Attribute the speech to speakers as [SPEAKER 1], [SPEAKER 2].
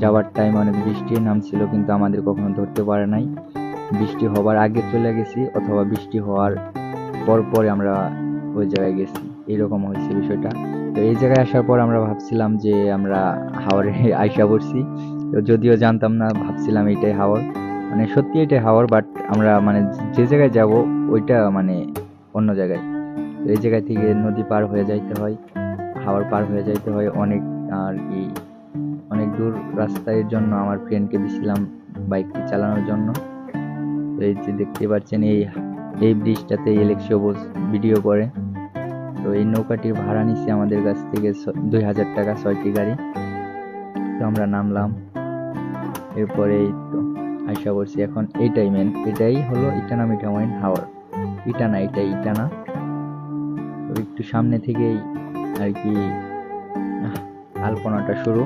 [SPEAKER 1] যাওয়ার টাইম অনেক বৃষ্টি নামছিল, কিন্তু আমাদের কখনো ধরতে পারে নাই। বৃষ্টি হবার আগে চলে গেছি অথবা বৃষ্টি হওয়ার পর পরে আমরা ওই জায়গায় গেছি, এরকম হয়েছে বিষয়টা। তো এই জায়গায় আসার পর আমরা ভাবছিলাম যে আমরা হাওরে আইসা পড়ছি। তো যদিও জানতাম না, ভাবছিলাম এইটাই হাওর, মানে সত্যি এটাই হাওর, বাট আমরা মানে যে জায়গায় যাব ওইটা মানে অন্য জায়গায়। তো এই জায়গা থেকে নদী পার হয়ে যাইতে হয়, হাওর পার হয়ে যাইতে হয় অনেক, আর কি অনেক দূর রাস্তার জন্য আমার ফ্রেন্ডকে দিছিলাম বাইকটি চালানোর জন্য। তো এই যে দেখতে পাচ্ছেন এই এই ব্রিজটাতে এলেক সবুজ ভিডিও করে। তো এই নৌকাটির ভাড়া নিচ্ছে আমাদের কাছ থেকে 2000 টাকা 6টি গাড়ি। তো আমরা নামলাম, এরপরে এই তো আইসা পড়ছি এখন। এইটাই মেন, এটাই হলো ইটানা মিঠামইন হাওর। ইটানা, এটাই ইটানা। তো একটু সামনে থেকেই আর কি আলপনাটা শুরু।